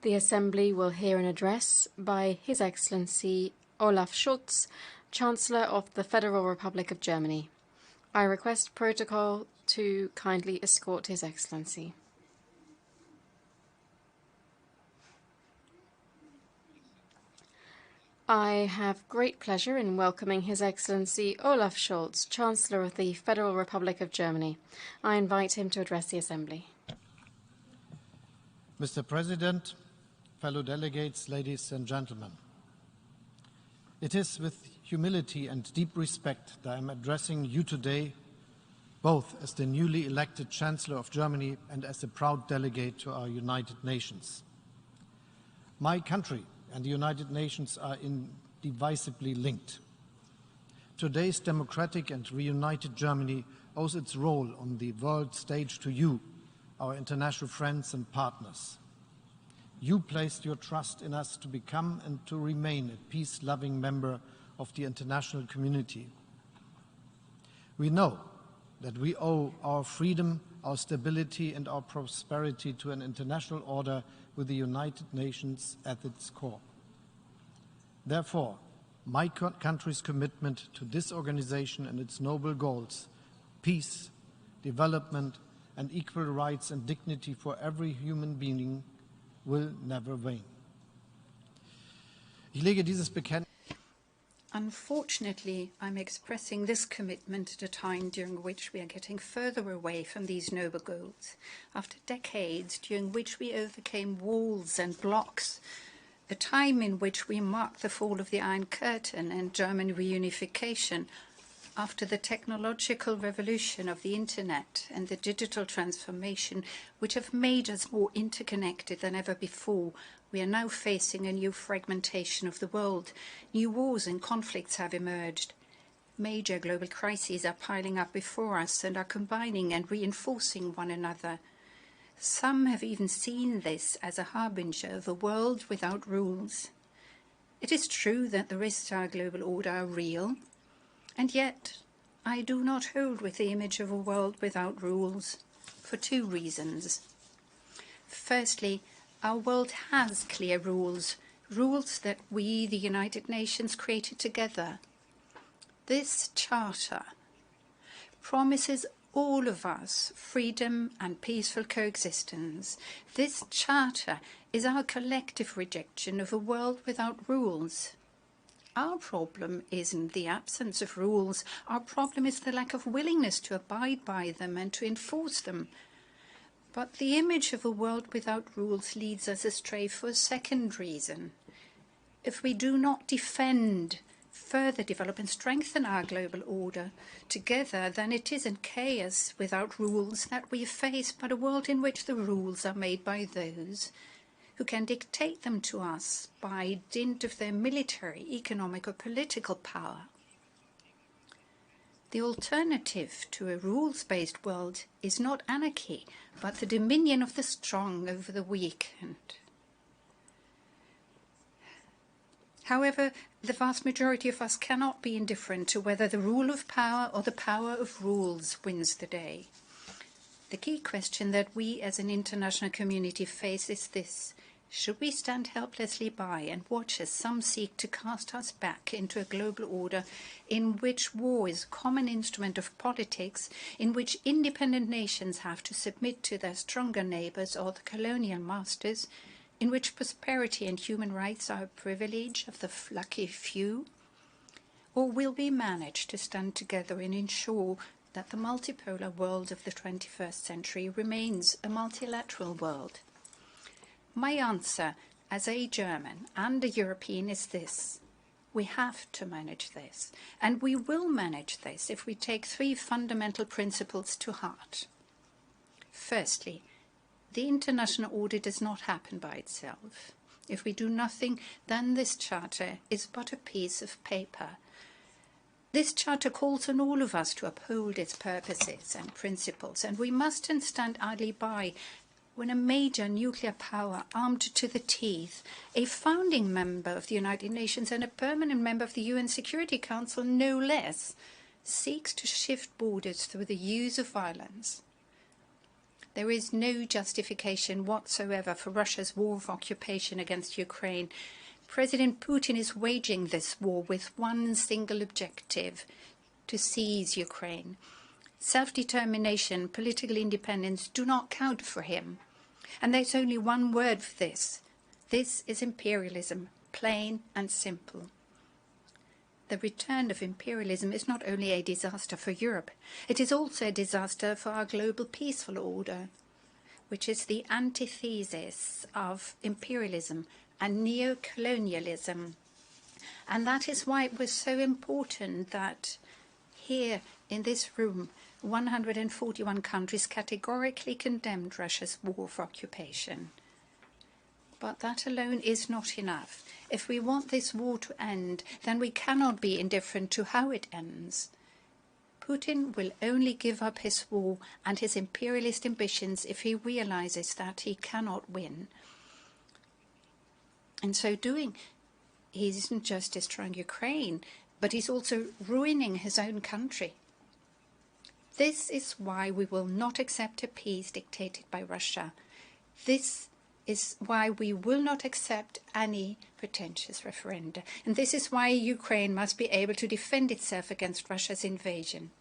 The Assembly will hear an address by His Excellency Olaf Scholz, Chancellor of the Federal Republic of Germany. I request protocol to kindly escort His Excellency. I have great pleasure in welcoming His Excellency Olaf Scholz, Chancellor of the Federal Republic of Germany. I invite him to address the Assembly. Mr. President, fellow delegates, ladies and gentlemen, it is with humility and deep respect that I am addressing you today, both as the newly elected Chancellor of Germany and as a proud delegate to our United Nations. My country and the United Nations are indivisibly linked. Today's democratic and reunited Germany owes its role on the world stage to you, our international friends and partners. You placed your trust in us to become and to remain a peace-loving member of the international community. We know that we owe our freedom, our stability and our prosperity to an international order with the United Nations at its core. Therefore, my country's commitment to this organization and its noble goals, peace, development and equal rights and dignity for every human being, will never wane. Ich lege dieses Bekenntnis. Unfortunately, I'm expressing this commitment at a time during which we are getting further away from these noble goals. After decades during which we overcame walls and blocks, a time in which we marked the fall of the Iron Curtain and German reunification, after the technological revolution of the internet and the digital transformation which have made us more interconnected than ever before, we are now facing a new fragmentation of the world. New wars and conflicts have emerged. Major global crises are piling up before us and are combining and reinforcing one another. Some have even seen this as a harbinger of a world without rules. It is true that the risks to our global order are real, and yet I do not hold with the image of a world without rules, for two reasons. Firstly, our world has clear rules, rules that we, the United Nations, created together. This Charter promises all of us freedom and peaceful coexistence. This Charter is our collective rejection of a world without rules. Our problem isn't the absence of rules. Our problem is the lack of willingness to abide by them and to enforce them. But the image of a world without rules leads us astray for a second reason. If we do not defend, further develop and strengthen our global order together, then it is in chaos without rules that we face, but a world in which the rules are made by those who can dictate them to us by dint of their military, economic or political power. The alternative to a rules-based world is not anarchy, but the dominion of the strong over the weak. However, the vast majority of us cannot be indifferent to whether the rule of power or the power of rules wins the day. The key question that we as an international community face is this: should we stand helplessly by and watch as some seek to cast us back into a global order in which war is a common instrument of politics, in which independent nations have to submit to their stronger neighbors or the colonial masters, in which prosperity and human rights are a privilege of the lucky few? Or will we manage to stand together and ensure that the multipolar world of the 21st century remains a multilateral world? My answer as a German and a European is this: we have to manage this, and we will manage this if we take three fundamental principles to heart. Firstly, the international order does not happen by itself. If we do nothing, then this Charter is but a piece of paper. This Charter calls on all of us to uphold its purposes and principles, and we mustn't stand idly by when a major nuclear power armed to the teeth, a founding member of the United Nations and a permanent member of the UN Security Council, no less, seeks to shift borders through the use of violence. There is no justification whatsoever for Russia's war of occupation against Ukraine. President Putin is waging this war with one single objective: to seize Ukraine. Self-determination, political independence do not count for him. And there's only one word for this. This is imperialism, plain and simple. The return of imperialism is not only a disaster for Europe, it is also a disaster for our global peaceful order, which is the antithesis of imperialism and neo-colonialism. And that is why it was so important that here in this room, 141 countries categorically condemned Russia's war of occupation. But that alone is not enough. If we want this war to end, then we cannot be indifferent to how it ends. Putin will only give up his war and his imperialist ambitions if he realizes that he cannot win. In so doing, he isn't just destroying Ukraine, but he's also ruining his own country. This is why we will not accept a peace dictated by Russia. This is why we will not accept any pretentious referenda. And this is why Ukraine must be able to defend itself against Russia's invasion.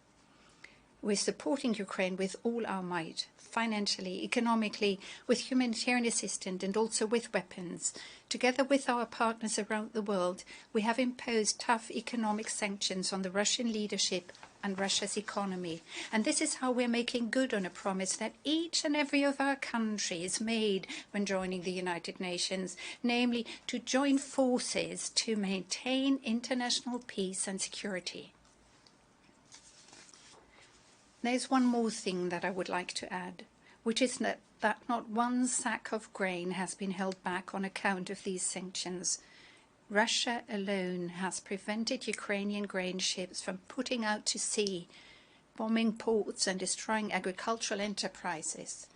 We're supporting Ukraine with all our might, financially, economically, with humanitarian assistance and also with weapons. Together with our partners around the world, we have imposed tough economic sanctions on the Russian leadership and Russia's economy. And this is how we're making good on a promise that each and every of our countries made when joining the United Nations, namely to join forces to maintain international peace and security. There's one more thing that I would like to add, which is that not one sack of grain has been held back on account of these sanctions. Russia alone has prevented Ukrainian grain ships from putting out to sea, bombing ports and destroying agricultural enterprises.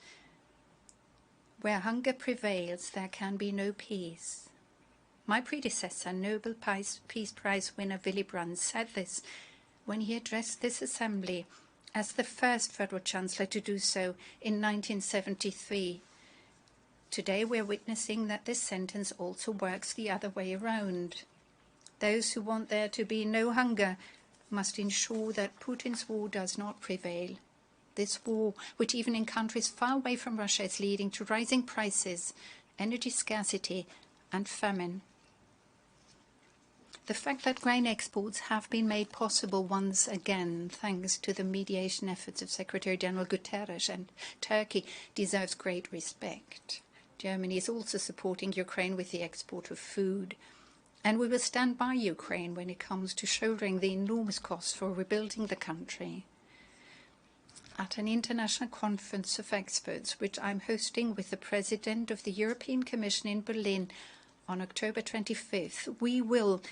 Where hunger prevails, there can be no peace. My predecessor, Nobel Peace Prize winner Willy Brandt, said this when he addressed this assembly as the first Federal Chancellor to do so in 1973. Today we're witnessing that this sentence also works the other way around. Those who want there to be no hunger must ensure that Putin's war does not prevail. This war, which even in countries far away from Russia is leading to rising prices, energy scarcity and famine. The fact that grain exports have been made possible once again thanks to the mediation efforts of Secretary General Guterres and Turkey deserves great respect. Germany is also supporting Ukraine with the export of food, and we will stand by Ukraine when it comes to shouldering the enormous costs for rebuilding the country. At an international conference of experts, which I'm hosting with the President of the European Commission in Berlin on October 25th, we will,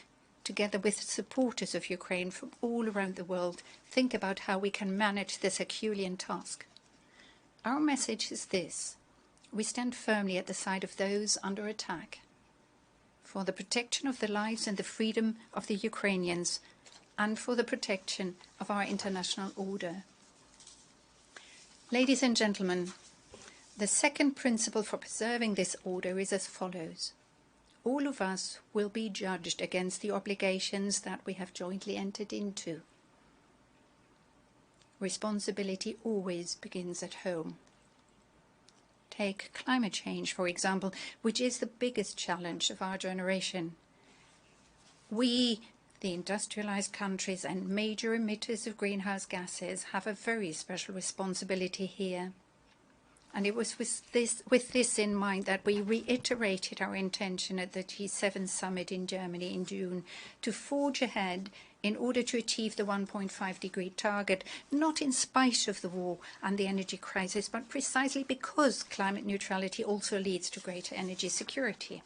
together with supporters of Ukraine from all around the world, think about how we can manage this Herculean task. Our message is this: we stand firmly at the side of those under attack, for the protection of the lives and the freedom of the Ukrainians, and for the protection of our international order. Ladies and gentlemen, the second principle for preserving this order is as follows. All of us will be judged against the obligations that we have jointly entered into. Responsibility always begins at home. Take climate change, for example, which is the biggest challenge of our generation. We, the industrialized countries and major emitters of greenhouse gases, have a very special responsibility here. And it was with this in mind that we reiterated our intention at the G7 summit in Germany in June to forge ahead in order to achieve the 1.5-degree target, not in spite of the war and the energy crisis, but precisely because climate neutrality also leads to greater energy security.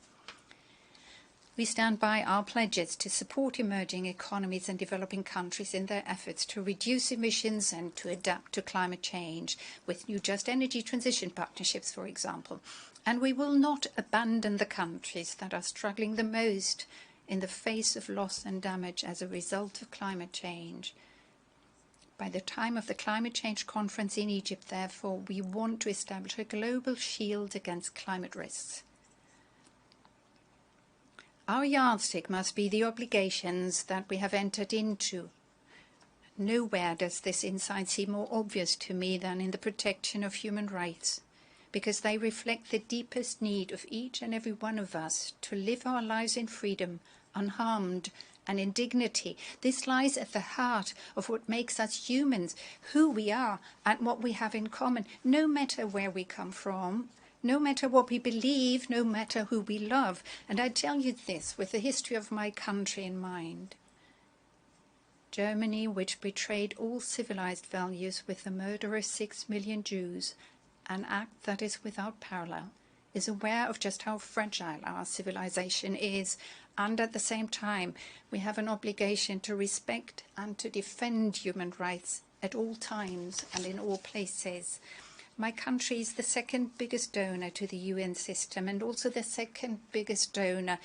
We stand by our pledges to support emerging economies and developing countries in their efforts to reduce emissions and to adapt to climate change, with new just energy transition partnerships, for example. And we will not abandon the countries that are struggling the most in the face of loss and damage as a result of climate change. By the time of the climate change conference in Egypt, therefore, we want to establish a global shield against climate risks. Our yardstick must be the obligations that we have entered into. Nowhere does this insight seem more obvious to me than in the protection of human rights, because they reflect the deepest need of each and every one of us to live our lives in freedom, unharmed, and in dignity. This lies at the heart of what makes us humans, who we are, and what we have in common, no matter where we come from, no matter what we believe, no matter who we love. And I tell you this with the history of my country in mind. Germany, which betrayed all civilized values with the murder of 6 million Jews, an act that is without parallel, is aware of just how fragile our civilization is, and at the same time we have an obligation to respect and to defend human rights at all times and in all places. My country is the second biggest donor to the UN system and also the second biggest donor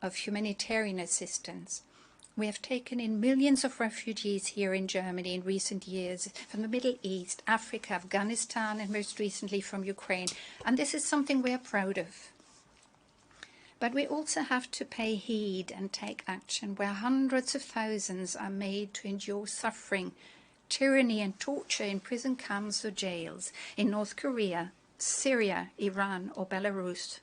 of humanitarian assistance. We have taken in millions of refugees here in Germany in recent years from the Middle East, Africa, Afghanistan, and most recently from Ukraine. And this is something we are proud of. But we also have to pay heed and take action where hundreds of thousands are made to endure suffering, tyranny and torture in prison camps or jails in North Korea, Syria, Iran or Belarus.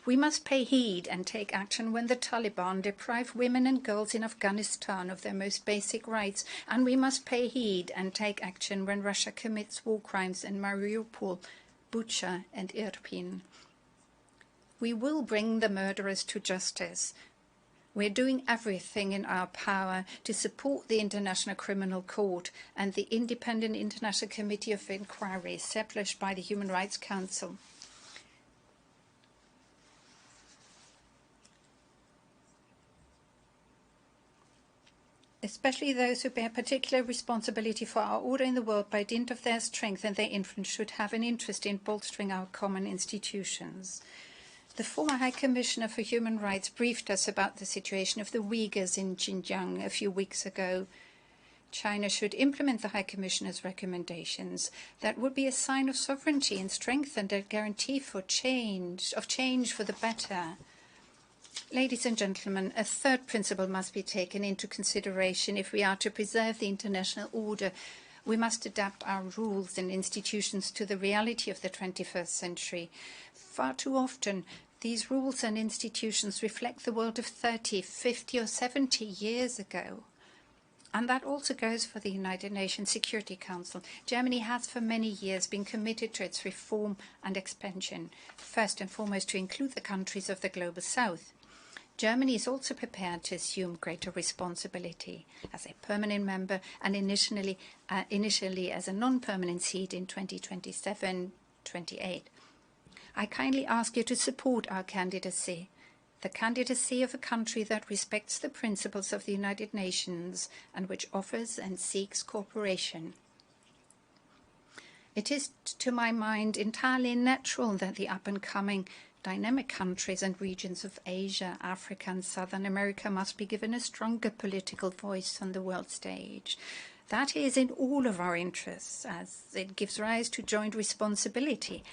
We must pay heed and take action when the Taliban deprive women and girls in Afghanistan of their most basic rights, and we must pay heed and take action when Russia commits war crimes in Mariupol, Bucha and Irpin. We will bring the murderers to justice. We're doing everything in our power to support the International Criminal Court and the Independent International Committee of Inquiry established by the Human Rights Council. Especially those who bear particular responsibility for our order in the world by dint of their strength and their influence should have an interest in bolstering our common institutions. The former High Commissioner for Human Rights briefed us about the situation of the Uyghurs in Xinjiang a few weeks ago. China should implement the High Commissioner's recommendations. That would be a sign of sovereignty and strength and a guarantee for change for the better. Ladies and gentlemen, a third principle must be taken into consideration if we are to preserve the international order. We must adapt our rules and institutions to the reality of the 21st century. Far too often, these rules and institutions reflect the world of 30, 50 or 70 years ago. And that also goes for the United Nations Security Council. Germany has for many years been committed to its reform and expansion, first and foremost to include the countries of the Global South. Germany is also prepared to assume greater responsibility as a permanent member and initially as a non-permanent seat in 2027-28. I kindly ask you to support our candidacy, the candidacy of a country that respects the principles of the United Nations and which offers and seeks cooperation. It is, to my mind, entirely natural that the up-and-coming dynamic countries and regions of Asia, Africa and Southern America must be given a stronger political voice on the world stage. That is in all of our interests, as it gives rise to joint responsibility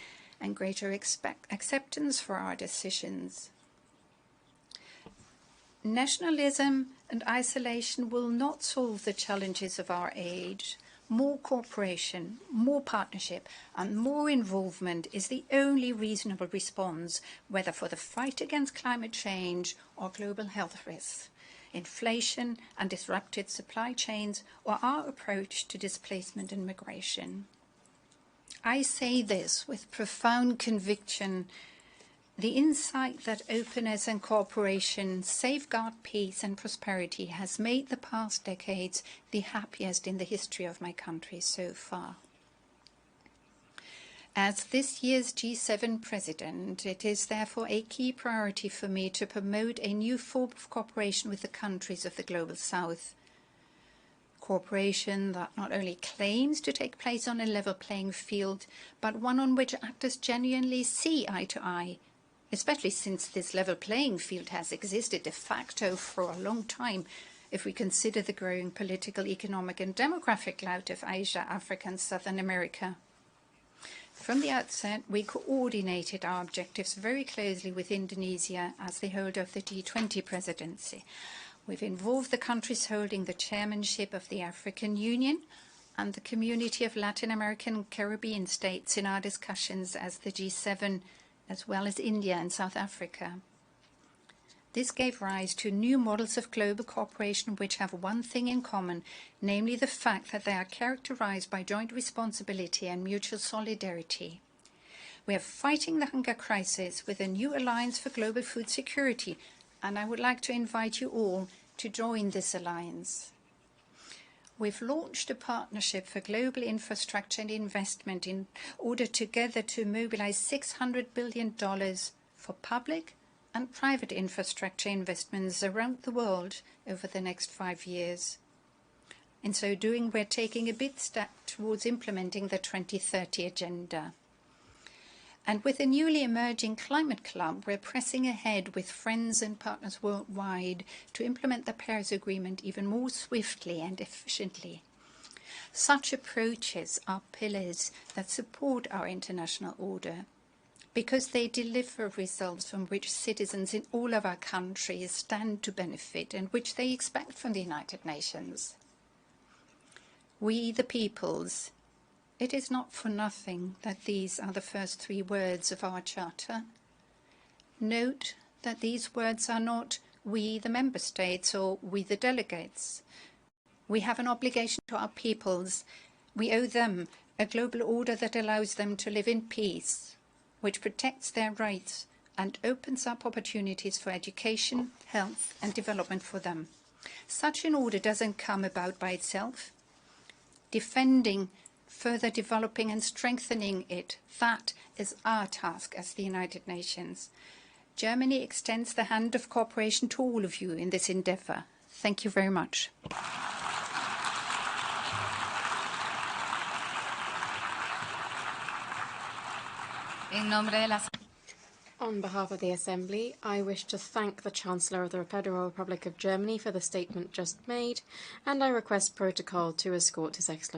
and greater acceptance for our decisions. Nationalism and isolation will not solve the challenges of our age. More cooperation, more partnership and more involvement is the only reasonable response, whether for the fight against climate change or global health risks, inflation and disrupted supply chains, or our approach to displacement and migration. I say this with profound conviction. The insight that openness and cooperation safeguard peace and prosperity has made the past decades the happiest in the history of my country so far. As this year's G7 president, it is therefore a key priority for me to promote a new form of cooperation with the countries of the Global South. Cooperation that not only claims to take place on a level playing field, but one on which actors genuinely see eye to eye, especially since this level playing field has existed de facto for a long time, if we consider the growing political, economic and demographic clout of Asia, Africa and Southern America. From the outset, we coordinated our objectives very closely with Indonesia as the holder of the G20 presidency. We've involved the countries holding the chairmanship of the African Union and the Community of Latin American and Caribbean states in our discussions as the G7, as well as India and South Africa. This gave rise to new models of global cooperation which have one thing in common, namely the fact that they are characterized by joint responsibility and mutual solidarity. We are fighting the hunger crisis with a new alliance for global food security, and I would like to invite you all to join this alliance. We've launched a partnership for global infrastructure and investment in order together to mobilize $600 billion for public and private infrastructure investments around the world over the next 5 years. In so doing, we're taking a big step towards implementing the 2030 agenda. And with the newly emerging Climate Club, we're pressing ahead with friends and partners worldwide to implement the Paris Agreement even more swiftly and efficiently. Such approaches are pillars that support our international order, because they deliver results from which citizens in all of our countries stand to benefit and which they expect from the United Nations. We, the peoples. It is not for nothing that these are the first 3 words of our Charter. Note that these words are not we, the member states, or we, the delegates. We have an obligation to our peoples. We owe them a global order that allows them to live in peace, which protects their rights and opens up opportunities for education, health and development for them. Such an order doesn't come about by itself. Defending, further developing and strengthening it, that is our task as the United Nations. Germany extends the hand of cooperation to all of you in this endeavour. Thank you very much. On behalf of the Assembly, I wish to thank the Chancellor of the Federal Republic of Germany for the statement just made, and I request protocol to escort His Excellency.